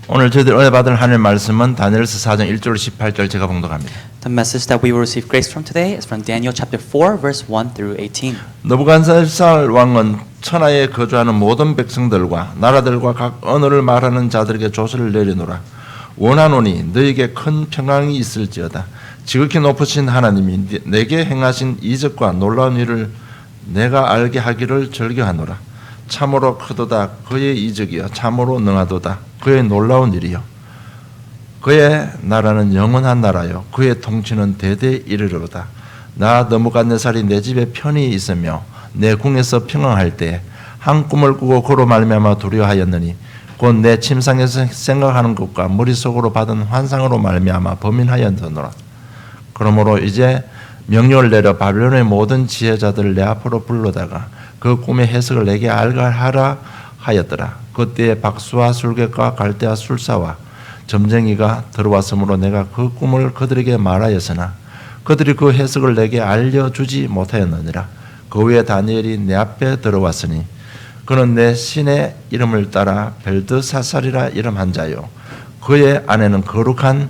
오늘 저희들 은혜 받을 하나님의 말씀은 다니엘서 4장 1절 18절 제가 봉독합니다. The message that we will receive grace from today is from Daniel chapter 4 verse 1 through 18. 느부갓네살 왕은 천하에 거주하는 모든 백성들과 나라들과 각 언어를 말하는 자들에게 조서를 내려놓으라. 원하노니 너에게 큰 평강이 있을지어다. 지극히 높으신 하나님이 내게 행하신 이적과 놀라운 일을 내가 알게 하기를 즐겨하노라. 참으로 크도다 그의 이적이여 참으로 능하도다 그의 놀라운 일이여. 그의 나라는 영원한 나라요 그의 통치는 대대 이르리로다. 나 느부갓네살이 내 집에 편히 있으며 내 궁에서 평안할 때 한 꿈을 꾸고 그로 말미암아 두려워하였느니 곧 내 침상에서 생각하는 것과 머릿속으로 받은 환상으로 말미암아 범인하였느니라. 그러므로 이제 명령을 내려 바벨론의 모든 지혜자들을 내 앞으로 불러다가 그 꿈의 해석을 내게 알게 하라 하였더라. 그때에 박수와 술객과 갈대와 술사와 점쟁이가 들어왔으므로 내가 그 꿈을 그들에게 말하였으나 그들이 그 해석을 내게 알려주지 못하였느니라. 그 후에 다니엘이 내 앞에 들어왔으니 그는 내 신의 이름을 따라 벨드사살이라 이름한 자요 그의 안에는 거룩한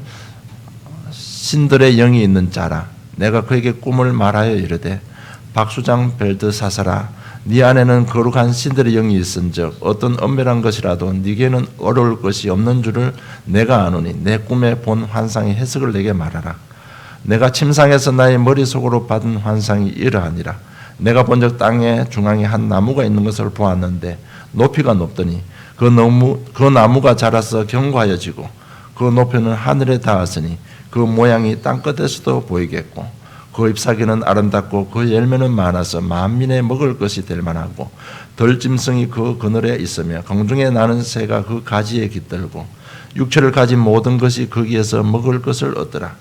신들의 영이 있는 자라. 내가 그에게 꿈을 말하여 이르되 박수장 벨드사살아 네 안에는 거룩한 신들의 영이 있은즉 어떤 엄밀한 것이라도 네게는 어려울 것이 없는 줄을 내가 아노니 내 꿈에 본 환상의 해석을 내게 말하라. 내가 침상에서 나의 머릿속으로 받은 환상이 이러하니라. 내가 본즉 땅의 중앙에 한 나무가 있는 것을 보았는데 높이가 높더니 그 나무가 자라서 견고하여지고 그 높이는 하늘에 닿았으니 그 모양이 땅끝에서도 보이겠고 그 잎사귀는 아름답고 그 열매는 많아서 만민의 먹을 것이 될 만하고 들짐승이 그 그늘에 있으며 공중에 나는 새가 그 가지에 깃들고 육체를 가진 모든 것이 거기에서 먹을 것을 얻더라.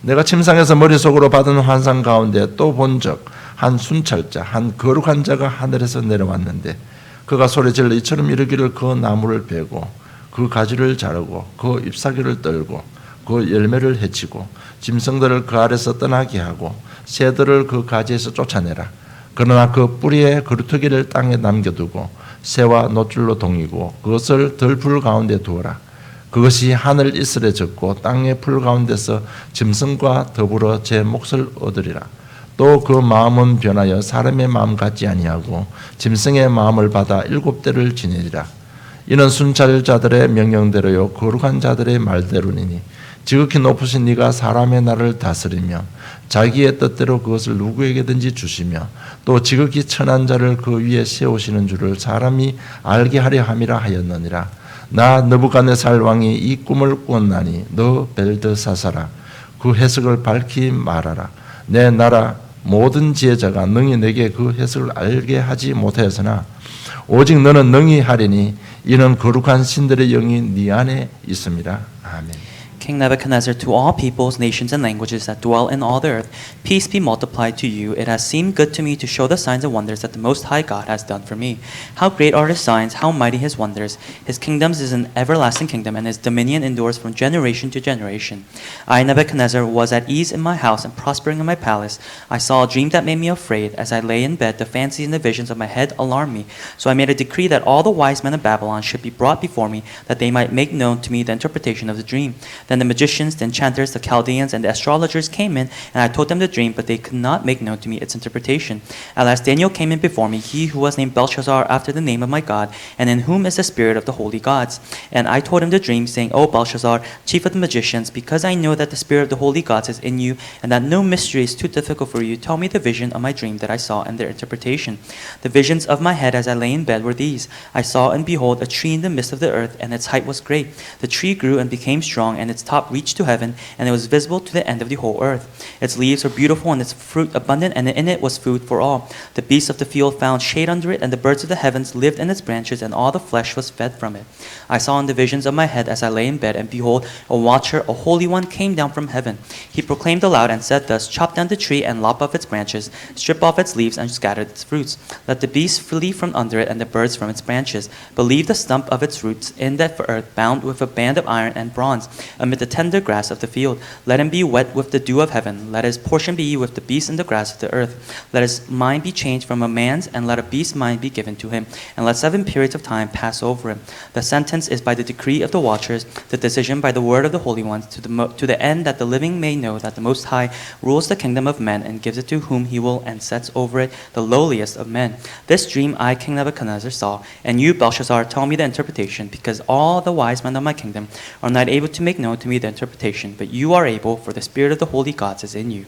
내가 침상에서 머릿속으로 받은 환상 가운데 또 본적 한 순찰자 한 거룩한 자가 하늘에서 내려왔는데 그가 소리질러 이처럼 이르기를 그 나무를 베고 그 가지를 자르고 그 잎사귀를 떨고 그 열매를 해치고 짐승들을 그 아래서 떠나게 하고 새들을 그 가지에서 쫓아내라. 그러나 그 뿌리의 그루터기를 땅에 남겨두고 새와 노줄로 동이고 그것을 들풀 가운데 두어라. 그것이 하늘 이슬에 젖고 땅의 풀 가운데서 짐승과 더불어 제 몫을 얻으리라. 또 그 마음은 변하여 사람의 마음 같지 아니하고 짐승의 마음을 받아 7대를 지내리라. 이는 순찰자들의 명령대로요 거룩한 자들의 말대로니니 지극히 높으신 네가 사람의 나라를 다스리며 자기의 뜻대로 그것을 누구에게든지 주시며 또 지극히 천한 자를 그 위에 세우시는 줄을 사람이 알게 하려 함이라 하였느니라. 나 느부갓네살 왕이 이 꿈을 꾸었나니 너 벨드사살아 그 해석을 밝히 말하라. 내 나라 모든 지혜자가 능히 내게 그 해석을 알게 하지 못하였으나 오직 너는 능히 하리니 이는 거룩한 신들의 영이 네 안에 있음이라. 아멘. King Nebuchadnezzar, to all peoples, nations, and languages that dwell in all the earth, peace be multiplied to you. It has seemed good to me to show the signs and wonders that the Most High God has done for me. How great are His signs, how mighty His wonders. His kingdom is an everlasting kingdom, and His dominion endures from generation to generation. I, Nebuchadnezzar, was at ease in my house and prospering in my palace. I saw a dream that made me afraid. As I lay in bed, the fancies and the visions of my head alarmed me. So I made a decree that all the wise men of Babylon should be brought before me, that they might make known to me the interpretation of the dream. Then the magicians, the enchanters, the Chaldeans, and the astrologers came in, and I told them the dream, but they could not make known to me its interpretation. At last Daniel came in before me, he who was named Belshazzar after the name of my God, and in whom is the spirit of the holy gods. And I told him the dream, saying, O Belshazzar, chief of the magicians, because I know that the spirit of the holy gods is in you, and that no mystery is too difficult for you, tell me the vision of my dream that I saw and their interpretation. The visions of my head as I lay in bed were these. I saw and behold a tree in the midst of the earth, and its height was great. The tree grew and became strong, and its top reached to heaven, and it was visible to the end of the whole earth. Its leaves were beautiful, and its fruit abundant, and in it was food for all. The beasts of the field found shade under it, and the birds of the heavens lived in its branches, and all the flesh was fed from it. I saw in the visions of my head as I lay in bed, and behold, a watcher, a holy one, came down from heaven. He proclaimed aloud and said thus, Chop down the tree and lop off its branches, strip off its leaves and scatter its fruits. Let the beasts flee from under it, and the birds from its branches. But leave the stump of its roots in the earth, bound with a band of iron and bronze. A amid the tender grass of the field. Let him be wet with the dew of heaven. Let his portion be with the beasts in the grass of the earth. Let his mind be changed from a man's, and let a beast's mind be given to him. And let 7 periods of time pass over him. The sentence is by the decree of the watchers, the decision by the word of the holy ones, to the end that the living may know that the Most High rules the kingdom of men and gives it to whom he will, and sets over it the lowliest of men. This dream I, King Nebuchadnezzar, saw, and you, Belshazzar, tell me the interpretation, because all the wise men of my kingdom are not able to make known to me the interpretation, but you are able, for the spirit of the holy gods is in you.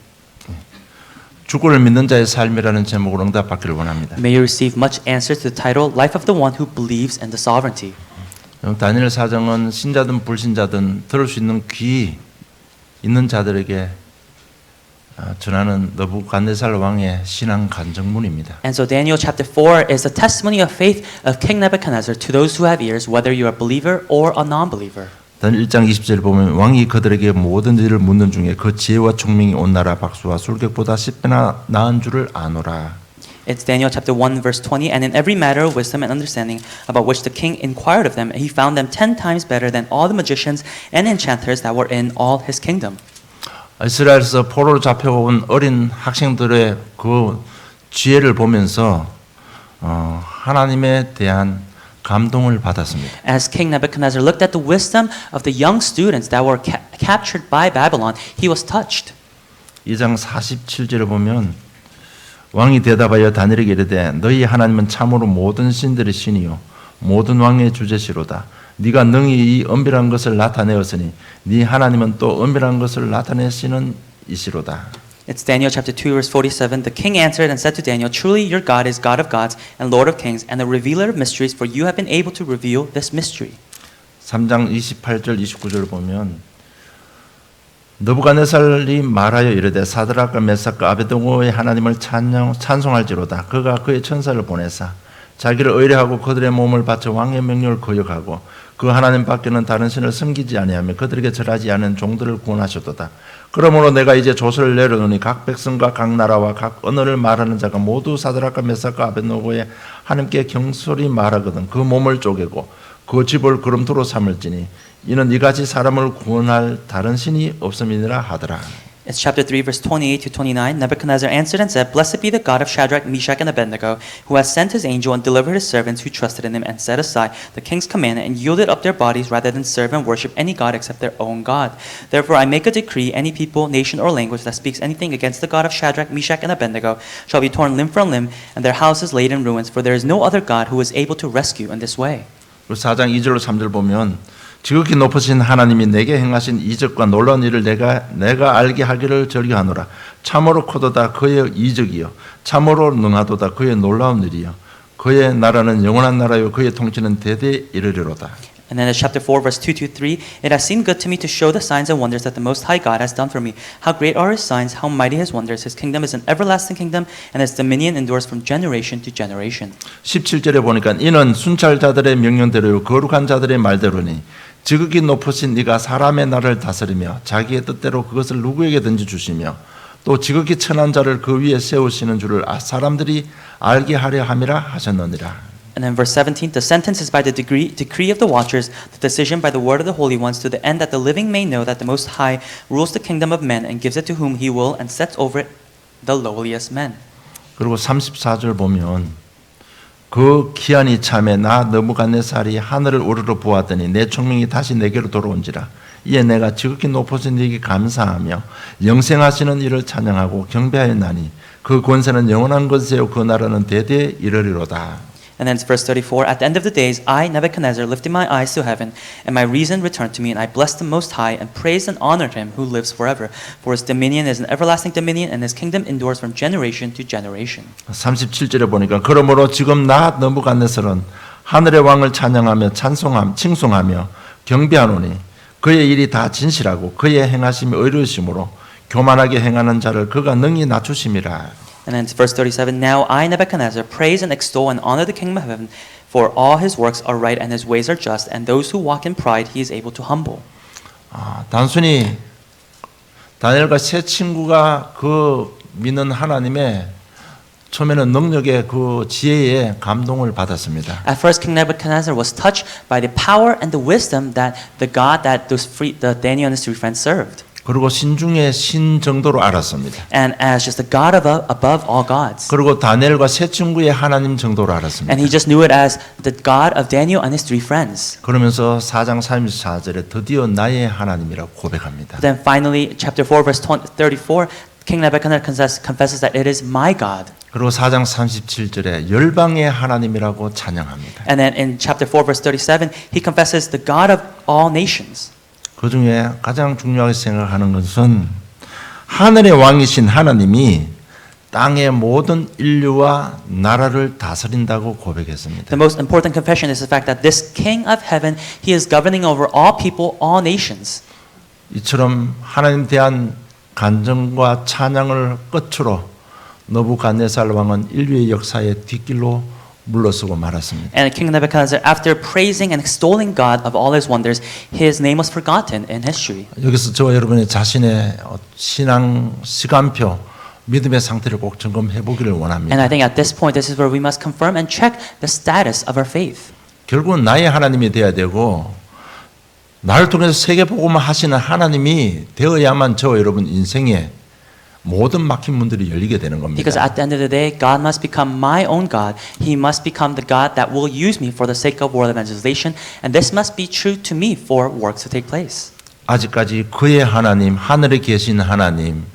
죽음을 믿는 자의 삶이라는 제목으로 응답받기를 원합니다. May you receive much answers to the title, Life of the One Who Believes in the Sovereignty. 다니엘 사정은 신자든 불신자든 들을 수 있는 귀 있는 자들에게 전하는 느부갓네살 왕의 신앙 간증문입니다. And so Daniel chapter 4 is a testimony of faith of King Nebuchadnezzar to those who have ears, whether you are a believer or a non-believer. 다니엘 1장 20절 보면 왕이 그들에게 모든 일을 묻는 중에 그 지혜와 총명이 온 나라 박수와 술객보다 10배나 나은 줄을 아노라. It's Daniel chapter 1 verse 20, and in every matter of wisdom and understanding about which the king inquired of them, he found them 10 times better than all the magicians and enchanters that were in all his kingdom. 이스라엘에서 포로로 잡혀온 어린 학생들의 그 지혜를 보면서 하나님에 대한 감동을 받았습니다. As King Nebuchadnezzar looked at the wisdom of the young students that were captured by Babylon, he was touched. 2장 47절을 보면 왕이 대답하여 다니엘에게 이르되 너희 하나님은 참으로 모든 신들의 신이요 모든 왕의 주제시로다. 네가 능히 이 은밀한 것을 나타내었으니 네 하나님은 또 은밀한 것을 나타내시는 이시로다. It's Daniel chapter 2 verse 47. The king answered and said to Daniel, Truly your God is God of gods and Lord of kings and the revealer of mysteries, for you have been able to reveal this mystery. 3장 28절 29절 보면 느부갓네살이 말하여 이르되 사드락과 메삭과 아베드고의 하나님을 찬송할지로다. 그가 그의 천사를 보내사 자기를 의뢰하고 그들의 몸을 바쳐 왕의 명령을 거역하고 그 하나님 밖에는 다른 신을 섬기지 아니하며 그들에게 절하지 않은 종들을 구원하셨도다. 그러므로 내가 이제 조서를 내려놓으니 각 백성과 각 나라와 각 언어를 말하는 자가 모두 사드락과 메삭과 아벳노고의 하나님께 경솔히 말하거든 그 몸을 쪼개고 그 집을 그림토로 삼을지니 이는 이같이 사람을 구원할 다른 신이 없음이니라 하더라. It's chapter 3 verse 28 to 29. Nebuchadnezzar answered and said, Blessed be the God of Shadrach, Meshach, and Abednego, who has sent his angel and delivered his servants who trusted in him and set aside the king's command and yielded up their bodies rather than serve and worship any god except their own God. Therefore I make a decree, any people, nation, or language that speaks anything against the God of Shadrach, Meshach, and Abednego shall be torn limb from limb and their houses laid in ruins, for there is no other God who is able to rescue in this way. 4장 2절로 3절 보면 지극히 높으신 하나님이 내게 행하신 이적과 놀라운 일을 내가 알게 하기를 절기하노라. 참으로 크도다 그의 이적이요 참으로 능하도다 그의 놀라운 일이요 그의 나라는 영원한 나라요 그의 통치는 대대 이르리로다. And then in chapter 4 verse 2 to 3, It has seemed good to me to show the signs and wonders that the Most High God has done for me. How great are his signs, how mighty his wonders. His kingdom is an everlasting kingdom, and his dominion endures from generation to generation. 17절에 보니까 이는 순찰자들의 명령대로요 거룩한 자들의 말대로니 지극히 높으신 네가 사람의 나라를 다스리며 자기의 뜻대로 그것을 누구에게든지 주시며 또 지극히 천한 자를 그 위에 세우시는 줄을 사람들이 알게 하려 함이라 하셨느니라. And then verse 17, the sentence is by the decree of the watchers, the decision by the word of the holy ones, to the end that the living may know that the Most High rules the kingdom of men and gives it to whom he will and sets over it the lowliest men. 그리고 34절 보면 그 기한이 참에 나 느부갓네살이 하늘을 우러러 보았더니 내 총명이 다시 내게로 돌아온지라. 이에 내가 지극히 높으신 이에게 감사하며 영생하시는 이를 찬양하고 경배하였나니 그 권세는 영원한 권세요 그 나라는 대대 이르리로다. And then it's verse 34, At the end of the days, I, Nebuchadnezzar, lifted my eyes to heaven, and my reason returned to me, and I blessed the Most High, and praised and honored him who lives forever. For his dominion is an everlasting dominion, and his kingdom endures from generation to generation. 37절에 보니까 그러므로 지금 나 느부갓네살은 하늘의 왕을 찬양하며 칭송하며 경배하노니 그의 일이 다 진실하고 그의 행하심이 의로우심으로 교만하게 행하는 자를 그가 능히 낮추심이라. And then it's verse 37, Now I, Nebuchadnezzar, praise and extol and honor the kingdom of heaven, for all his works are right and his ways are just, and those who walk in pride he is able to humble. 단순히 다니엘과 세 친구가 그 믿는 하나님의 처음에는 능력의 그 지혜에 감동을 받았습니다. At first, King Nebuchadnezzar was touched by the power and the wisdom that the God that the Daniel and his three friends served. 그리고 신중의 신 정도로 알았습니다. And as just the God above all gods. 그리고 다니엘과 세 친구의 하나님 정도로 알았습니다. And he just knew it as the God of Daniel and his three friends. 그러면서 4장 34절에 드디어 나의 하나님이라고 고백합니다. Then finally, chapter 4, verse 34, King Nebuchadnezzar confesses that it is my God. 그리고 4장 37절에 열방의 하나님이라고 찬양합니다. And then in chapter 4, verse 37, he confesses the God of all nations. 그 중에 가장 중요하게 생각하는 것은 하늘의 왕이신 하나님이 땅의 모든 인류와 나라를 다스린다고 고백했습니다. The most important confession is the fact that this King of heaven, he is governing over all people, all nations. 이처럼 하나님 대한 간증과 찬양을 끝으로 느부갓네살 왕은 인류의 역사의 뒷길로 물러서고 말았습니다. And King Nebuchadnezzar, after praising and extolling God of all his wonders, his name was forgotten in history. 여기서 저와 여러분의 자신의 신앙 시간표, 믿음의 상태를 꼭 점검해 보기를 원합니다. And I think at this point, this is where we must confirm and check the status of our faith. 결국은 나의 하나님이 되어야 되고 나를 통해서 세계 복음을 하시는 하나님이 되어야만 저와 여러분 인생에 모든 막힌 문들이 열리게 되는 겁니다. Because at the end of the day, God must become my own God. He must become the God that will use me for the sake of world evangelization, and this must be true to me for works to take place. 아직까지 그의 하나님, 하늘에 계신 하나님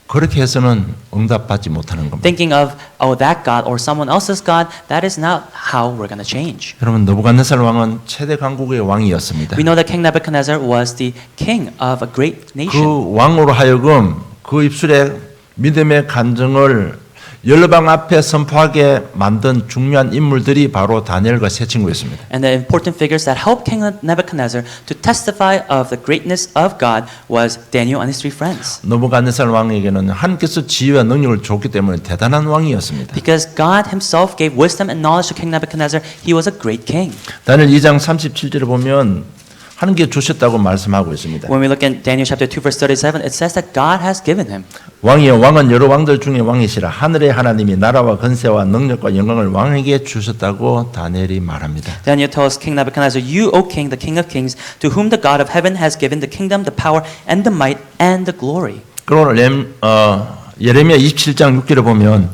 그렇게 해서는 응답받지 못하는 겁니다. Thinking of that God or someone else's God, that is not how we're going to change. 여러분 느부갓네살 왕은 최대 강국의 왕이었습니다. We know that King Nebuchadnezzar was the king of a great nation. 그 왕으로 하여금 그 입술에 믿음의 간증을 열방 앞에 선포하게 만든 중요한 인물들이 바로 다니엘과 세 친구였습니다. And the important figures that helped King Nebuchadnezzar to testify of the greatness of God was Daniel and his three friends. 느부갓네살 왕에게는 하나님께서 지혜와 능력을 줬기 때문에 대단한 왕이었습니다. Because God himself gave wisdom and knowledge to King Nebuchadnezzar, he was a great king. 다니엘 2장 37절에 보면 하나님께 주셨다고 말씀하고 있습니다. When we look at Daniel chapter 2 verse 37, it says that God has given him. 왕이여 왕은 여러 왕들 중에 왕이시라 하늘의 하나님이 나라와 건세와 능력과 영광을 왕에게 주셨다고 다니엘이 말합니다. Daniel tells King Nebuchadnezzar, "You, O king, the king of kings, to whom the God of heaven has given the kingdom, the power, and the might, and the glory." 그리고 예레미야 27장 6절에 보면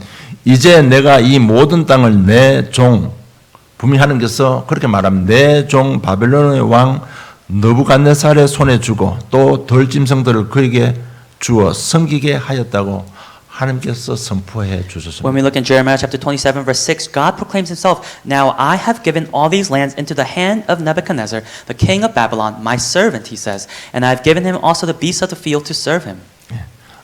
이제 내가 이 모든 땅을 내 종 분명히 하나님께서 그렇게 말합니다. 내 종 바벨론의 왕 느부갓네살의 손에 주고 또 덜짐승들을 그에게 주어 섬기게 하였다고 하나님께서 선포해 주셨습니다. When we look in Jeremiah chapter 27 verse 6, God proclaims himself, "Now I have given all these lands into the hand of Nebuchadnezzar, the king of Babylon, my servant," he says, "and I have given him also the beasts of the field to serve him."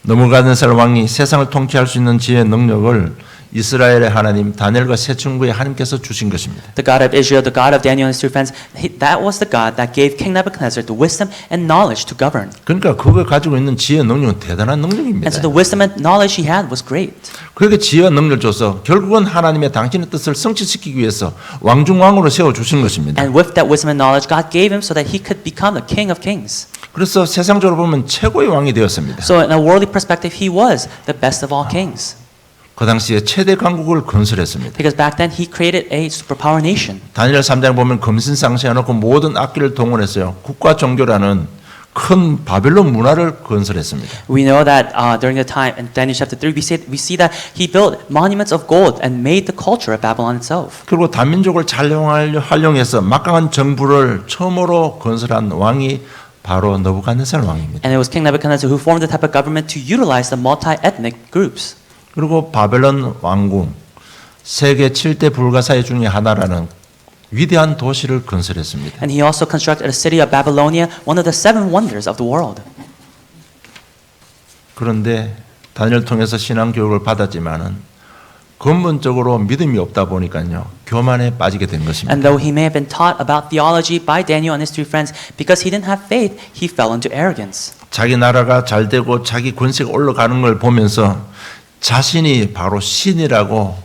느부갓네살 왕이 세상을 통치할 수 있는 지혜의 능력을 이스라엘의 하나님 다니엘과 세 친구의 하나님께서 주신 것입니다. The God of Israel, the God of Daniel and his three friends, that was the God that gave King Nebuchadnezzar the wisdom and knowledge to govern. 그러니까 그가 가지고 있는 지혜의 능력은 대단한 능력입니다. And so the wisdom and knowledge he had was great. 그에게 지혜와 능력을 줘서 결국은 하나님의 당신의 뜻을 성취시키기 위해서 왕중왕으로 세워 주신 것입니다. And with that wisdom and knowledge, God gave him so that he could become the King of Kings. 그래서 세상적으로 보면 최고의 왕이 되었습니다. So in a worldly perspective, he was the best of all kings. 그 당시에 최대 강국을 건설했습니다. Because back then he created a superpower nation. 다니엘 3장 보면 금신상시해 놓고 모든 악기를 동원했어요. 국가 종교라는 큰 바벨론 문화를 건설했습니다. We know that during the time in Daniel chapter 3, we see that he built monuments of gold and made the culture of Babylon itself. 그리고 다민족을 잘 활용해서 막강한 정부를 처음으로 건설한 왕이 바로 느부갓네살 왕입니다. And it was King Nebuchadnezzar who formed the type of government to utilize the multi-ethnic groups. 그리고 바벨론 왕궁 세계 7대 불가사의 중에 하나라는 위대한 도시를 건설했습니다. And he also constructed a city of Babylonia, one of the seven wonders of the world. 그런데 다니엘을 통해서 신앙 교육을 받았지만은 근본적으로 믿음이 없다 보니까요 교만에 빠지게 된 것입니다. And though he may have been taught about theology by Daniel and his three friends, because he didn't have faith, he fell into arrogance. 자기 나라가 잘 되고 자기 권세가 올라가는 걸 보면서 자신이 바로 신이라고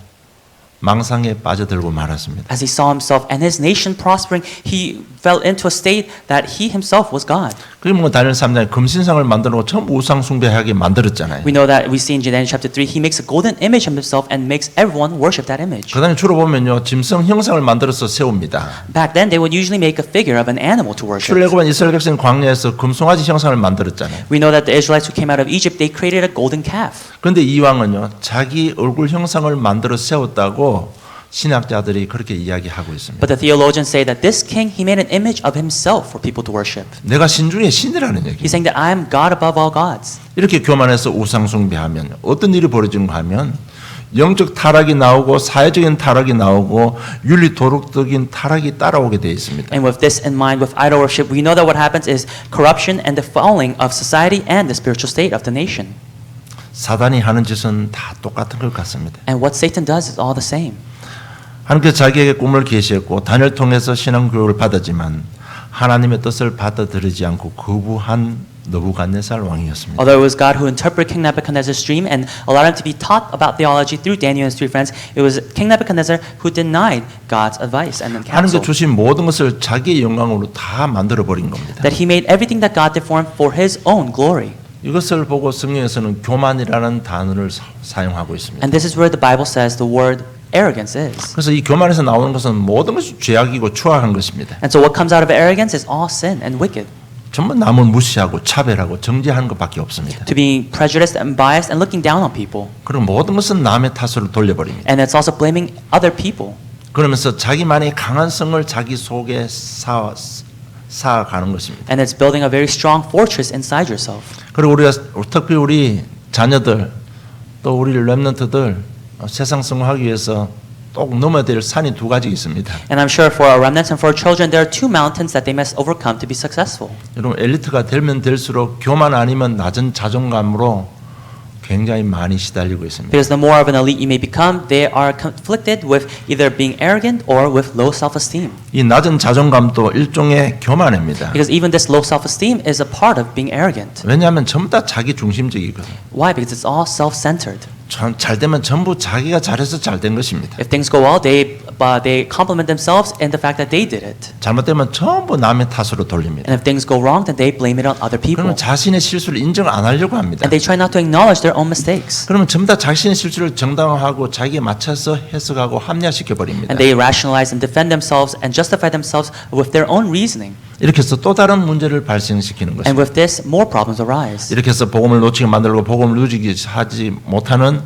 망상에 빠져들고 말았습니다. As he saw himself and his nation prospering, he fell into a state that he himself was God. 그리고 뭐 다니엘 3장에 금신상을 만들고 전부 우상 숭배하게 만들었잖아요. We know that we see in Daniel chapter 3, he makes a golden image of himself and makes everyone worship that image. 그다음에 주로 보면요 짐승 형상을 만들어서 세웁니다. Back then, they would usually make a figure of an animal to worship. 출애굽한 이스라엘 백성 광야에서 금송아지 형상을 만들었잖아요. We know that the Israelites who came out of Egypt, they created a golden calf. 그런데 이 왕은요 자기 얼굴 형상을 만들어 세웠다고 신학자들이 그렇게 이야기하고 있습니다. But the theologians say that this king, he made an image of himself for people to worship. 내가 신중의 신이라는 얘기. He's saying that I am God above all gods. 이렇게 교만해서 우상 숭배하면 어떤 일이 벌어지는가 하면 영적 타락이 나오고 사회적인 타락이 나오고 윤리 도덕적인 타락이 따라오게 되어 있습니다. And with this in mind, with idol worship, we know that what happens is corruption and the falling of society and the spiritual state of the nation. 사단이 하는 짓은 다 똑같은 것 같습니다. And what Satan does is all the same. 하나님께서 자기에게 꿈을 계시했고 다니엘을 통해서 신앙 교육을 받았지만 하나님의 뜻을 받아들이지 않고 거부한 느부갓네살 왕이었습니다. Although it was God who interpreted King Nebuchadnezzar's dream and allowed him to be taught about theology through Daniel and his three friends, it was King Nebuchadnezzar who denied God's advice and 하나님께 counsel. 주신 모든 것을 자기의 영광으로 다 만들어 버린 겁니다. That he made everything that God did for him for his own glory. 이것을 보고 성경에서는 교만이라는 단어를 사용하고 있습니다. And this is where the Bible says the word arrogance is. 그래서 이 교만에서 나오는 것은 모든 것이 죄악이고 추악한 것입니다. And so what comes out of arrogance is all sin and wicked. 전부 남을 무시하고 차별하고 정죄하는 것밖에 없습니다. To being prejudiced and biased and looking down on people. 그리고 모든 것은 남의 탓으로 돌려버립니다. And it's also blaming other people. 그러면서 자기만의 강한 성을 자기 속에 쌓아가는 것입니다. And it's building a very strong fortress inside yourself. 그리고 우리가 특히 우리 자녀들 또 우리 렘넌트들 세상 성공하기 위해서 꼭 넘어야 될 산이 두 가지 있습니다. And I'm sure for our remnants and for our children, there are two mountains that they must overcome to be successful. 여러분 엘리트가 되면 될수록 교만 아니면 낮은 자존감으로 굉장히 많이 시달리고 있습니다. Because the more of an elite you may become, they are conflicted with either being arrogant or with low self-esteem. 이 낮은 자존감도 일종의 교만입니다. Because even this low self-esteem is a part of being arrogant. 왜냐하면 전부 다 자기 중심적이거든요. Why? Because it's all self-centered. 잘 되면 전부 자기가 잘해서 잘 된 것입니다. If things go well, they compliment themselves in the fact that they did it. 잘못되면 전부 남의 탓으로 돌립니다. And if things go wrong, then they blame it on other people. 그러면 자신의 실수를 인정 안 하려고 합니다. And they try not to acknowledge their own mistakes. 그러면 전부 다 자신의 실수를 정당화하고 자기에 맞춰서 해석하고 합리화시켜 버립니다. And they rationalize and defend themselves and justify themselves with their own reasoning. 이렇게 해서 또 다른 문제를 발생시키는 And 것입니다. with this, more problems arise. 이렇게 해서 복음을 놓치게 만들고 복음을 누지게 하지 못하는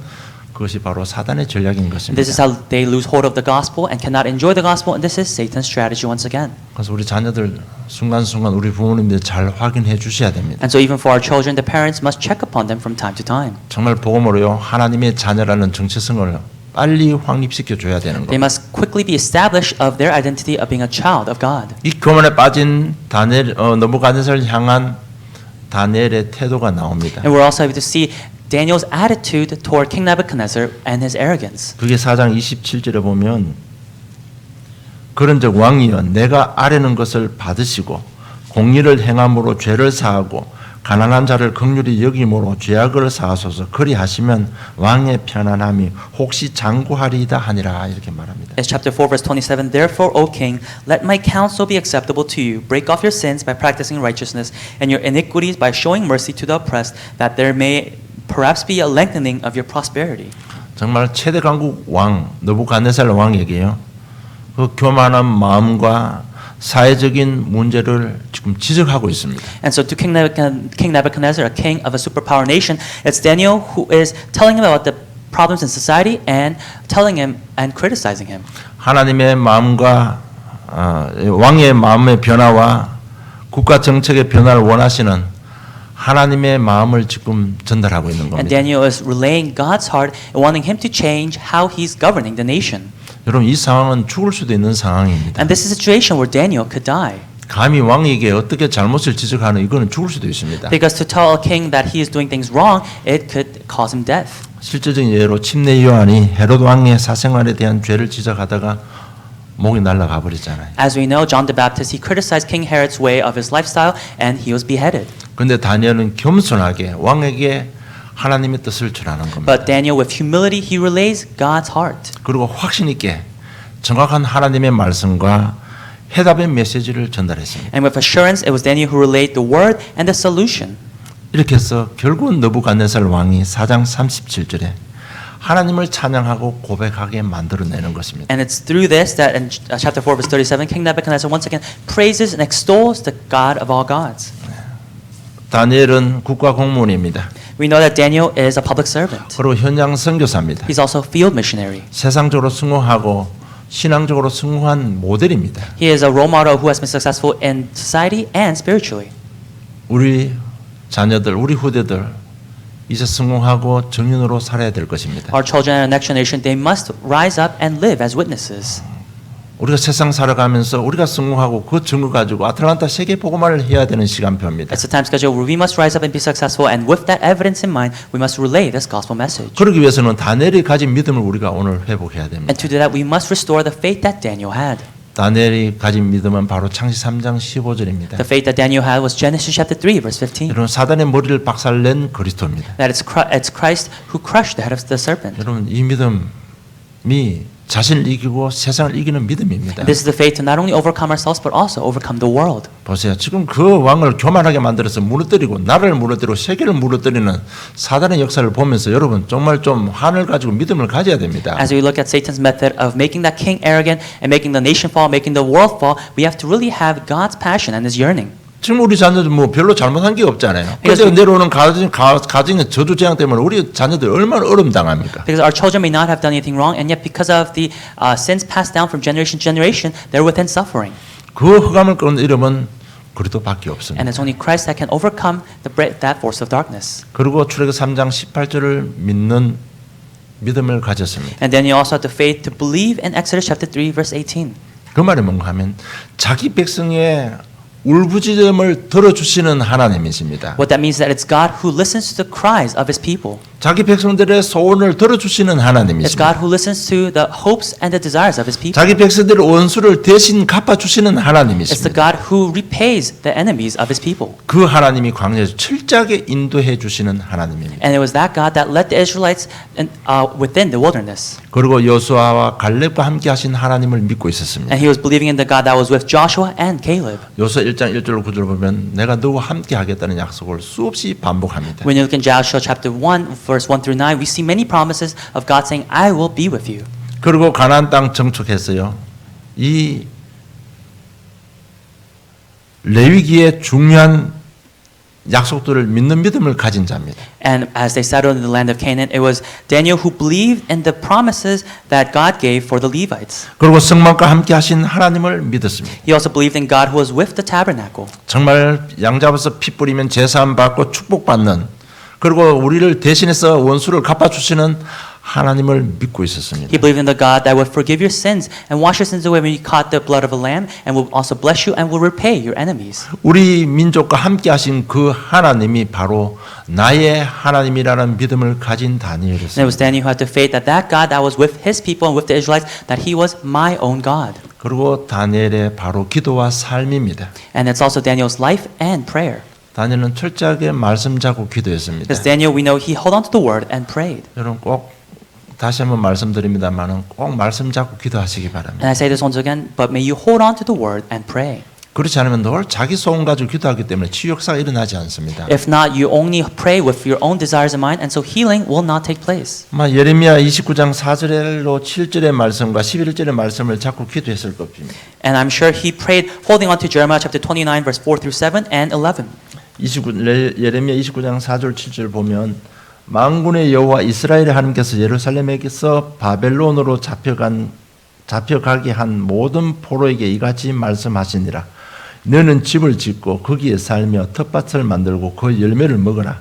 그것이 바로 사단의 전략인 And this is 것입니다. how they lose hold of the gospel and cannot enjoy the gospel. And this is Satan's strategy once again. 그래서 우리 자녀들 순간순간 우리 부모님들 잘 확인해 주셔야 됩니다. And so even for our children, the parents must check upon them from time to time. 정말 복음으로요 하나님의 자녀라는 정체성을 빨리 확립시켜 줘야 되는 They 겁니다. must quickly be established of their identity of being a child of God. 이 교만에 빠진 다니엘 느부갓네살을 향한 다니엘의 태도가 나옵니다. And we're also able to see Daniel's attitude toward King Nebuchadnezzar and his arrogance. 그게 4장 27절에 보면 그런즉 왕이여 내가 아뢰는 것을 받으시고 공의를 행함으로 죄를 사하고 가난한 자를 긍휼히 여김으로 죄악을 사하소서 그리하시면 왕의 편안함이 혹시 장구하리이다 하니라 이렇게 말합니다. As chapter 4 verse 27, Therefore, O king, let my counsel be acceptable to you. Break off your sins by practicing righteousness and your iniquities by showing mercy to the oppressed, that there may perhaps be a lengthening of your prosperity. 정말 최대 강국 왕 느부갓네살 왕에게요. 그 교만한 마음과 사회적인 문제를 지금 지적하고 있습니다. And so to King Nebuchadnezzar, a king of a superpower nation, it's Daniel who is telling him about the problems in society and telling him and criticizing him. 하나님의 마음과 왕의 마음의 변화와 국가 정책의 변화를 원하시는 하나님의 마음을 지금 전달하고 있는 And 겁니다. Daniel is relaying God's heart and wanting him to change how he's governing the nation. 여러분 이 상황은 죽을 수도 있는 상황입니다. And this is a situation where Daniel could die. 감히 왕에게 어떻게 잘못을 지적하는 이거는 죽을 수도 있습니다. Because to tell a king that he is doing things wrong, it could cause him death. 실제적인 예로 침례 요한이 헤롯 왕의 사생활에 대한 죄를 지적하다가 목이 날아가 버렸잖아요. As we know, John the Baptist, he criticized King Herod's way of his lifestyle and he was beheaded. 그런데 다니엘은 겸손하게 왕에게 하나님의 뜻을 전하는 겁니다. But Daniel, with humility, he relays God's heart. 그리고 확신 있게 정확한 하나님의 말씀과 해답의 메시지를 전달했습니다. And with assurance, it was Daniel who relayed the word and the solution. 이렇게 해서 결국은 느부갓네살 왕이 4장 37절에 하나님을 찬양하고 고백하게 만들어내는 것입니다. And it's through this that in chapter 4, verse 37, King Nebuchadnezzar once again praises and extols the God of all gods. 다니엘은 국가 공무원입니다. We know that Daniel is a public servant. 그리고 현장 선교사입니다. He's also a field missionary. 세상적으로 승호하고 신앙적으로 승호한 모델입니다. He is a role model who has been successful in society and spiritually. 우리 자녀들, 우리 후대들 이제 승호하고 정인으로 살아야 될 것입니다. Our children and our next generation, they must rise up and live as witnesses. 우리가 세상 살아가면서 우리가 승호하고 그 증거 가지고 아틀란타 세계 복음화를 해야 되는 시간표입니다. It's a time schedule where we must rise up and be successful, and with that evidence in mind, we must relay this gospel message. 그러기 위해서는 다니엘이 가진 믿음을 우리가 오늘 회복해야 됩니다. And to do that, we must restore the faith that Daniel had. 다니엘이 가진 믿음은 바로 창시 3장 15절입니다. The faith that Daniel had was Genesis chapter 3, verse 15. 여러분 사단의 머리를 박살낸 그리스도입니다. That it's Christ who crushed the head of the serpent. 여러분 이 믿음이 자신을 이기고 세상을 이기는 믿음입니다. And this is the faith to not only overcome ourselves but also overcome the world. 보세요. 지금 그 왕을 교만하게 만들어서 무너뜨리고 나라를 무너뜨리고 세계를 무너뜨리는 사단의 역사를 보면서 여러분 정말 좀 한을 가지고 믿음을 가져야 됩니다. As we look at Satan's method of making that king arrogant and making the nation fall, making the world fall, we have to really have God's passion and His yearning. 지금 우리 자녀들 뭐 별로 잘못한 게 없잖아요. 그래서 내려오는 가정의 저주 재앙 때문에 우리 자녀들 얼마나 어려움 당합니까? Because our children may not have done anything wrong, and yet because of the sins passed down from generation to generation, they're within suffering. 그 흑암을 끄는 이름은 그리스도밖에 없습니다. And it's only Christ that can overcome that force of darkness. 그리고 출애굽 3장 18절을 믿는 믿음을 가졌습니다. And then you also have the faith to believe in Exodus chapter 3, verse 18. 그 말이 뭔가 하면 자기 백성의 울부짖음을 들어주시는 하나님이십니다. What that means is that it's God who listens to the cries of His people. 자기 백성들의 소원을 들어주시는 It's 하나님이십니다. God who listens to the hopes and the desires of His people. 자기 백성들의 원수를 대신 갚아주시는 It's the 하나님이십니다. God who repays the enemies of His people. 그 하나님이 광야에서 철저하게 인도해 주시는 하나님입니다. And it was that God that led the Israelites within the wilderness. 그리고 여호수아와 갈렙과 함께 하신 하나님을 믿고 있었습니다. And he was believing in the God that was with Joshua and Caleb. 여호수아 1장 1절 9절 보면 내가 너와 함께 하겠다는 약속을 수없이 반복합니다. When you look in Joshua chapter 1, verse 1 through 9, we see many promises of God saying, I will be with you. 그리고 가나안 땅 정착했어요. 이 레위기의 중요한 약속들을 믿는 믿음을 가진 자입니다. And as they settled in the land of Canaan, it was Daniel who believed in the promises that God gave for the Levites. 그리고 성막과 함께 하신 하나님을 믿었습니다. He also believed in God who was with the tabernacle. 정말 양 잡아서 피 뿌리면 제사함 받고 축복받는 그리고 우리를 대신해서 원수를 갚아주시는 하나님을 믿고 있었습니다. He believed in the God that would forgive your sins and wash your sins away when you caught the blood of a lamb and will also bless you and will repay your enemies. 우리 민족과 함께 하신 그 하나님이 바로 나의 하나님이라는 믿음을 가진 And it 다니엘이었습니다. was Daniel who had the faith that that God that was with his people and with the Israelites, that he was my own God. 그리고 다니엘의 바로 기도와 삶입니다. And it's also Daniel's life and prayer. 다니엘은 철저하게 말씀 잡고 기도했습니다. Because Daniel, we know he held on to the word and prayed. 여러분 꼭 다시 한번 말씀드립니다만은 꼭 말씀 잡고 기도하시기 바랍니다. And I say this once again, but may you hold on to the word and pray. 그렇지 않으면 늘 자기 소원 가지고 기도하기 때문에 치유 역사가 일어나지 않습니다. If not, you only pray with your own desires in mind, and so healing will not take place. 아마 예레미야 29장 4절로 7절의 말씀과 11절의 말씀을 잡고 기도했을 겁니다. And I'm sure he prayed holding on to Jeremiah chapter 29, verse 4 through 7 and 11. 예레미야 29장 4절 7절 보면 만군의 여호와 이스라엘의 하나님께서 예루살렘에게서 바벨론으로 잡혀가게 한 모든 포로에게 이같이 말씀하시니라. 너는 집을 짓고 거기에 살며 텃밭을 만들고 그 열매를 먹어라.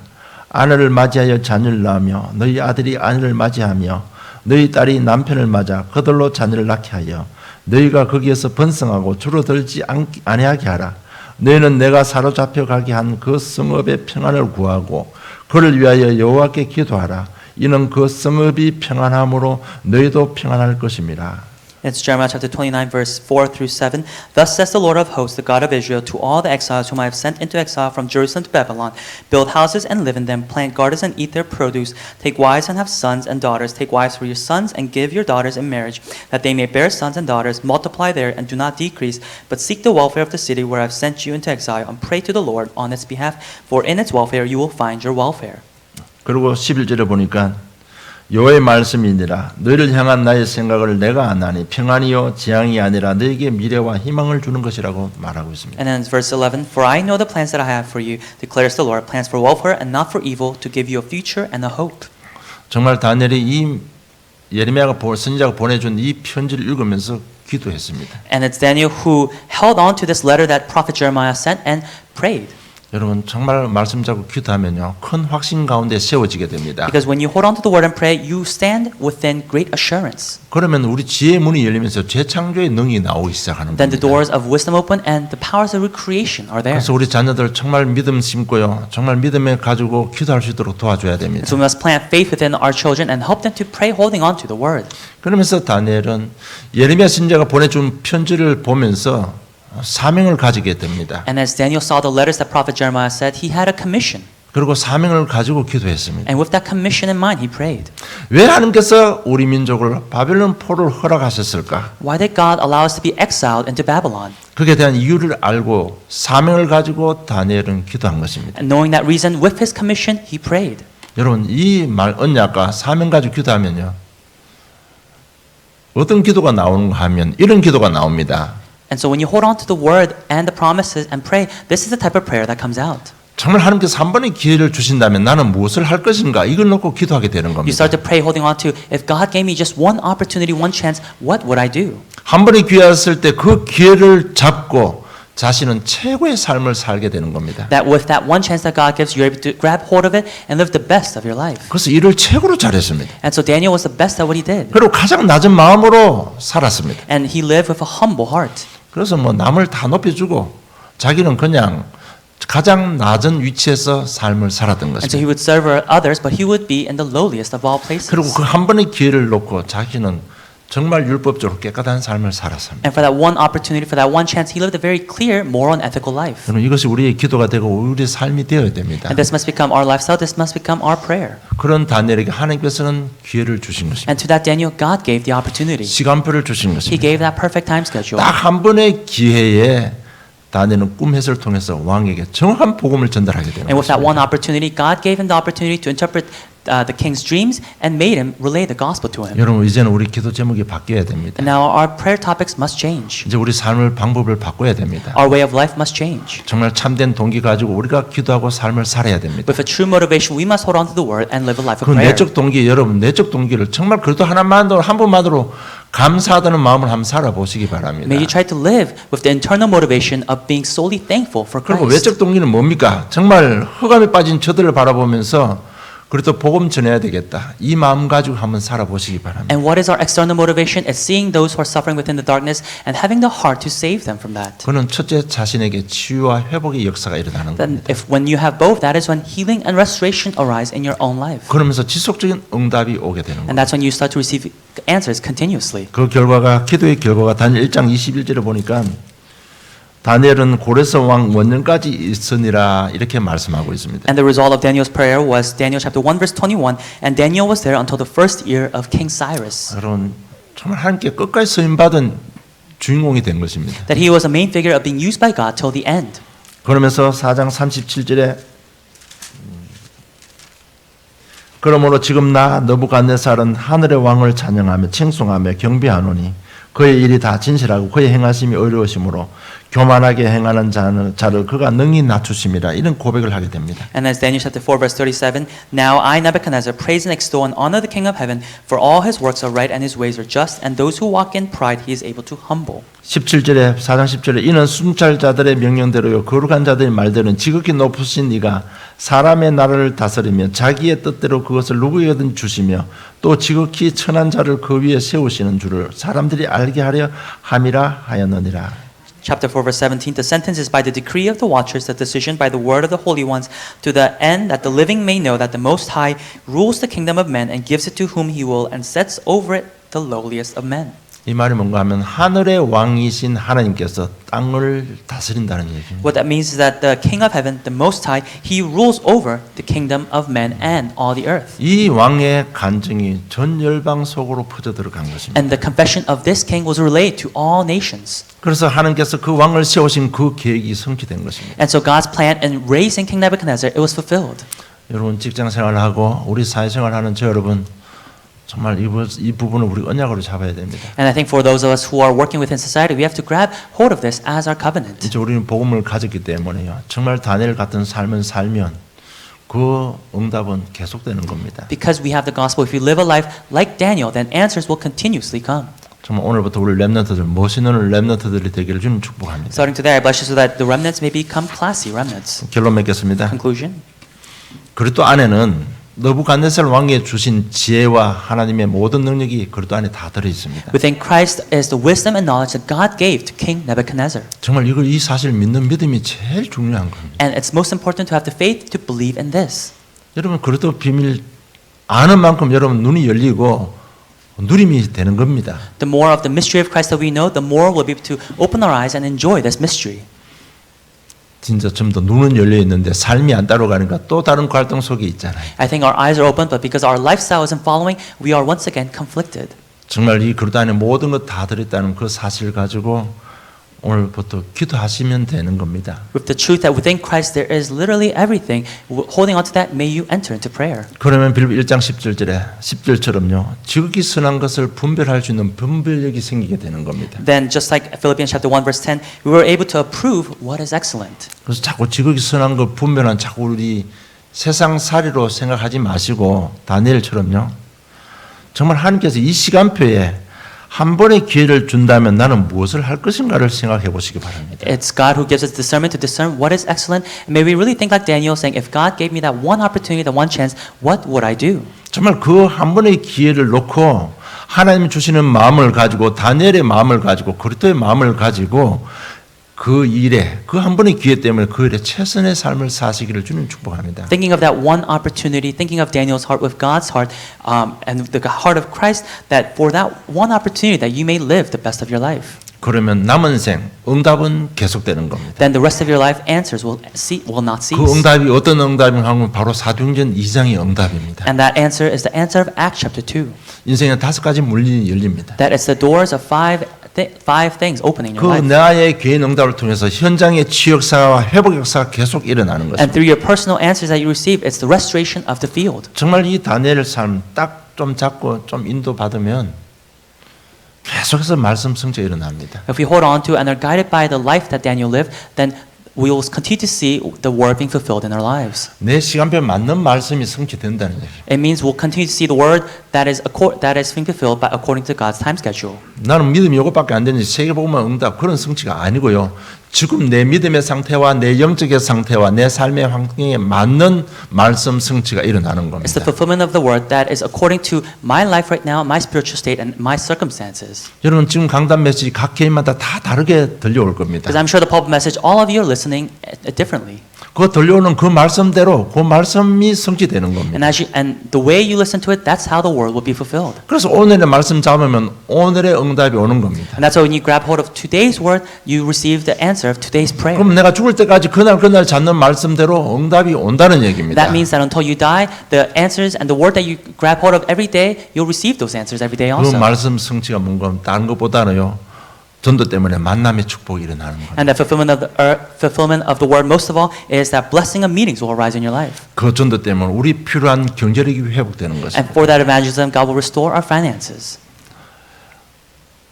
아내를 맞이하여 자녀를 낳으며 너희 아들이 아내를 맞이하며 너희 딸이 남편을 맞아 그들로 자녀를 낳게 하여 너희가 거기에서 번성하고 줄어들지 아니하게 하라. 너희는 내가 사로잡혀 가게 한 그 성읍의 평안을 구하고 그를 위하여 여호와께 기도하라. 이는 그 성읍이 평안함으로 너희도 평안할 것입니다. It's Jeremiah chapter 29, verse 4 through 7. Thus says the Lord of hosts, the God of Israel, to all the exiles whom I have sent into exile from Jerusalem to Babylon, build houses and live in them, plant gardens and eat their produce, take wives and have sons and daughters, take wives for your sons and give your daughters in marriage, that they may bear sons and daughters, multiply there and do not decrease, but seek the welfare of the city where I have sent you into exile, and pray to the Lord on its behalf, for in its welfare you will find your welfare. 그리고 11절에 보니까 여호와의 말씀이니라 너희를 향한 나의 생각을 내가 아나니 평안이요 재앙이 아니라 너에게 미래와 희망을 주는 것이라고 말하고 있습니다. And then verse 11, For I know the plans that I have for you, declares the Lord, plans for welfare and not for evil, to give you a future and a hope. 정말 다니엘이 이 예레미야가 선지자가 보내준 이 편지를 읽으면서 기도했습니다. And it's Daniel who held on to this letter that prophet Jeremiah sent and prayed. 여러분 정말 말씀 잡고 기도하면요 큰 확신 가운데 세워지게 됩니다. Because when you hold on to the word and pray, you stand within great assurance. 그러면 우리 지혜의 문이 열리면서 재창조의 능이 나오기 시작하는 Then the 겁니다. doors of wisdom open and the powers of recreation are there. 그래서 우리 자녀들 정말 믿음 심고요. 정말 믿음에 가지고 기도할 수 있도록 도와줘야 됩니다. So we must plant faith within our children and help them to pray holding on to the word. 그러면서 다니엘은 예레미야 선지자가 보내준 편지를 보면서 사명을 가지게 됩니다. And as Daniel saw the letters that prophet Jeremiah said, he had a commission. 그리고 사명을 가지고 기도했습니다. And with that commission in mind, he prayed. 왜 하나님께서 우리 민족을 바벨론 포로를 허락하셨을까? Why did God allow us to be exiled into Babylon? 그에 대한 이유를 알고 사명을 가지고 다니엘은 기도한 것입니다. And knowing that reason, with his commission, he prayed. 여러분 이 말 언약과 사명 가지고 기도하면요 어떤 기도가 나오는가 하면 이런 기도가 나옵니다. And so when you hold on to the word and the promises and pray, this is the type of prayer that comes out. 정말 하나님께서 한 번의 기회를 주신다면 나는 무엇을 할 것인가 이걸 놓고 기도하게 되는 You 겁니다. start to pray holding on to, if God gave me just one opportunity, one chance, what would I do? 한 번의 기회가 왔을 때 그 기회를 잡고 자신은 최고의 삶을 살게 되는 겁니다. That with that one chance that God gives, you're able to grab hold of it and live the best of your life. 그래서 일을 최고로 잘했습니다. And so Daniel was the best at what he did. 그리고 가장 낮은 마음으로 살았습니다. And he lived with a humble heart. 그래서 뭐 남을 다 높여주고 자기는 그냥 가장 낮은 위치에서 삶을 살았던 And so he 것입니다. would serve others, but he would be in the lowliest of all places. 그리고 그 한 번의 기회를 놓고 자기는 정말 율법적으로 깨끗한 삶을 살았습니다. And for that one opportunity, for that one chance, he lived a very clear, moral, and ethical life. 여러분 이것이 우리의 기도가 되고 우리의 삶이 되어야 됩니다. And this must become our lifestyle. This must become our prayer. 그런 다니엘에게 하나님께서는 기회를 주신 것입니다. And to that Daniel, God gave the opportunity. 시간표를 주신 He 것입니다. gave that perfect time schedule. 딱 한 번의 기회에 다니엘은 꿈 해설을 통해서 왕에게 정확한 복음을 전달하게 되는 And with that one 것입니다. opportunity, God gave him the opportunity to interpret the king's dreams and made him relay the gospel to him. 여러분 이제는 우리 기도 제목이 바뀌어야 됩니다. And now our prayer topics must change. 이제 우리 삶을 방법을 바꿔야 됩니다. Our way of life must change. 정말 참된 동기 가지고 우리가 기도하고 삶을 살아야 됩니다. With a true motivation, we must hold on to the word and live a life of 그 prayer. 내적 동기 여러분 내적 동기를 정말 그래도 하나만으로 한 번만으로 감사하다는 마음을 한번 살아보시기 바랍니다. May you try to live with the internal motivation of being solely thankful for 그리고 Christ. 외적 동기는 뭡니까? 정말 흑암에 빠진 저들을 바라보면서 그래도 복음 전해야 되겠다. 이 마음 가지고 한번 살아보시기 바랍니다. And what is our external motivation? It's seeing those who are suffering within the darkness and having the heart to save them from that. 그는 첫째 자신에게 치유와 회복의 역사가 일어나는 Then 겁니다. if when you have both, that is when healing and restoration arise in your own life. 그러면서 지속적인 응답이 오게 되는 And 겁니다. that's when you start to receive answers continuously. 그 결과가 기도의 결과가 다니엘 1장 21절에 보니까 다니엘은 고레스 왕 원년까지 있으니라 이렇게 말씀하고 있습니다. And the result of Daniel's prayer was Daniel chapter 1 verse 21, and Daniel was there until the first year of King Cyrus. 여러분 정말 하나님께 끝까지 쓰임 받은 주인공이 된 것입니다. That he was a main figure of being used by God till the end. 그러면서 4장 37절에 그러므로 지금 나 느부갓네살은 하늘의 왕을 찬양하며 칭송하며 경배하노니 그의 일이 다 진실하고 그의 행하심이 어려우심으로 교만하게 행하는 자를 그가 능히 낮추심이라 이런 고백을 하게 됩니다. And as Daniel chapter 4 verse 37, Now I Nebuchadnezzar praise and extol and honor the King of heaven, for all his works are right and his ways are just, and those who walk in pride he is able to humble. 17절에 4장 10절에 이는 순찰자들의 명령대로요 거룩한 자들의 말대로는 지극히 높으신 이가 사람의 나라를 다스리며 자기의 뜻대로 그것을 누구에게든 주시며 또 지극히 천한 자를 그 위에 세우시는 줄을 사람들이 알게 하려 함이라 하였느니라. Chapter 4 verse 17, the sentence is by the decree of the watchers, the decision by the word of the holy ones, to the end that the living may know that the Most High rules the kingdom of men and gives it to whom he will and sets over it the lowliest of men. 이 말이 뭔가 하면 하늘의 왕이신 하나님께서 땅을 다스린다는 얘기입니다. What that means is that the King of Heaven, the Most High, He rules over the kingdom of men and all the earth. 이 왕의 간증이 전 열방 속으로 퍼져 들어간 것입니다. And the confession of this king was relayed to all nations. 그래서 하나님께서 그 왕을 세우신 그 계획이 성취된 것입니다. And so God's plan in raising King Nebuchadnezzar, it was fulfilled. 여러분 직장 생활하고 우리 사회생활하는 저 여러분 정말 이 부분을 우리 언약으로 잡아야 됩니다. And I think for those of us who are working within society, we have to grab hold of this as our covenant. 이제 우리는 복음을 가졌기 때문에요. 정말 다니엘 같은 삶을 살면 그 응답은 계속되는 겁니다. Because we have the gospel, if we live a life like Daniel, then answers will continuously come. 정말 오늘부터 우리 렘넌트들 멋있는 렘넌트들이 되기를 주님 축복합니다. Starting today, I bless you so that the remnants may become classy remnants. 결론 맺겠습니다. Conclusion. 그리스도 안에는 느부갓네살 왕에 주신 지혜와 하나님의 모든 능력이 그리스도 안에 다 들어 있습니다. Within Christ is the wisdom and knowledge that God gave to King Nebuchadnezzar. 정말 이 사실 믿는 믿음이 제일 중요한 겁니다. And it's most important to have the faith to believe in this. 여러분 그리스도 비밀 아는 만큼 여러분 눈이 열리고 누림이 되는 겁니다. The more of the mystery of Christ that we know, the more we'll be able to open our eyes and enjoy this mystery. 진짜 좀 더 눈은 열려 있는데 삶이 안 따라가니까 또 다른 갈등 속에 있잖아요. I think our eyes are open, but because our lifestyle isn't following, we are once again conflicted. 정말 이 그리스도 안에 모든 것 다 들어있다는 그 사실을 가지고 오늘부터 기도하시면 되는 겁니다. With the truth that within Christ there is literally everything, holding on to that, may you enter into prayer. 그러면 빌립보 1장 10절처럼요. 지극히 선한 것을 분별할 수 있는 분별력이 생기게 되는 겁니다. Then, just like Philippians chapter 1 verse 10, we were able to approve what is excellent. 그래서 자꾸 지극히 선한 것 분별한 자꾸 우리 세상 살이로 생각하지 마시고 다니엘처럼요. 정말 하나님께서 이 시간표에 한 번의 기회를 준다면 나는 무엇을 할 것인가를 생각해 보시기 바랍니다. It's God who gives us discernment to discern what is excellent. And may we really think like Daniel saying, if God gave me that one opportunity, that one chance, what would I do? 정말 그 한 번의 기회를 놓고 하나님이 주시는 마음을 가지고 다니엘의 마음을 가지고 그리스도의 마음을 가지고 그 일에 그 한 번의 기회 때문에 그 일에 최선의 삶을 사시기를 주님 축복합니다. Thinking of that one opportunity, thinking of Daniel's heart with God's heart, and the heart of Christ, that for that one opportunity that you may live the best of your life. 그러면 남은 생 응답은 계속되는 겁니다. Then the rest of your life answers will not cease. 그 응답이 어떤 응답인가 하면 바로 사도행전 2장의 응답입니다. And that answer is the answer of Acts chapter 2. 인생에 5가지 문이 열립니다. That it's the doors of five things opening in 그 your life. 나의 개인 응답을 통해서 현장의 치유 역사와 회복 역사가 계속 일어나는 And 것입니다. through your personal answers that you receive, it's the restoration of the field. 정말 이 다니엘의 삶 딱 좀 잡고 좀 인도 받으면 계속해서 말씀 성취가 일어납니다. If we hold on to and are guided by the life that Daniel lived, then we will continue to see the word being fulfilled in our lives. 내 시간표에 맞는 말씀이 성취된다는 얘기예요. It means we'll continue to see the word that is being fulfilled according to God's time schedule. 나는 믿음이 이것밖에 안 되는지 세계복음화 응답 그런 성취가 아니고요. 지금 내 믿음의 상태와 내 영적의 상태와 내 삶의 환경에 맞는 말씀 성취가 일어나는 It's the 겁니다. fulfillment of the word that is according to my life right now, my spiritual state, and my circumstances. 여러분 지금 강단 메시지 각 개인마다 다 다르게 들려올 겁니다. Because I'm sure the pulpit message, all of you are listening differently. 그 들려오는 그 말씀대로 그 말씀이 성취되는 겁니다. And the way you listen to it, that's how the word will be fulfilled. 그래서 오늘의 말씀 잡으면 오늘의 응답이 오는 겁니다. And that's why when you grab hold of today's word, you receive the answer of today's prayer. 그럼 내가 죽을 때까지 그날 잡는 말씀대로 응답이 온다는 얘기입니다. That means that until you die, the answers and the word that you grab hold of every day, you'll receive those answers every day 그 also. 말씀 성취가 뭔가 다른 것보다는요. 전도 때문에 만남의 축복이 일어나는 겁니다. And the fulfillment of the word most of all is that blessing of meetings will arise in your life. 그 전도 때문에 우리 필요한 경제력이 회복되는 And 것입니다. for that evangelism, God will restore our finances.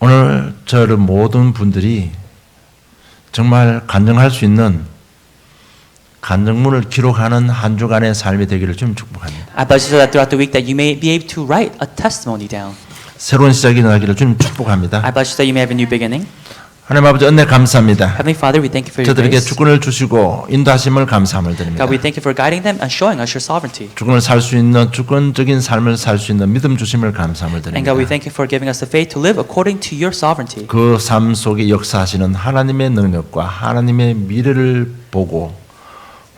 오늘 저를 모든 분들이 정말 간증할 수 있는 간증문을 기록하는 한 주간의 삶이 되기를 좀 축복합니다. I bless you so that throughout the week that you may be able to write a testimony down. 새로운 시작이 일어나기를 좀 축복합니다. I bless you so that you may have a new beginning. 하나님 아버지 은혜 감사합니다. Heavenly Father, we thank you for your 저들에게 grace. 주권을 주시고 인도하심을 감사함을 드립니다. God, we thank you for guiding them and showing us your sovereignty. 주권을 살 수 있는 주권적인 삶을 살 수 있는 믿음 주심을 감사함을 And God, we 드립니다. thank you for giving us the faith to live according to your sovereignty. 그 삶 속에 역사하시는 하나님의 능력과 하나님의 미래를 보고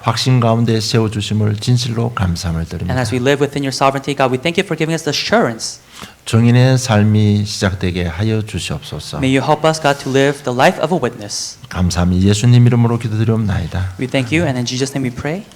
확신 가운데 세워주심을 진실로 감사함을 And 드립니다. as we live within your sovereignty, God, we thank you for giving us the assurance. 증인의 삶이 시작되게 하여 주시옵소서. May you help us, God, to live the life of a witness. 감사함이 예수님 이름으로 기도드리옵나이다. We thank you, and in Jesus' name we pray.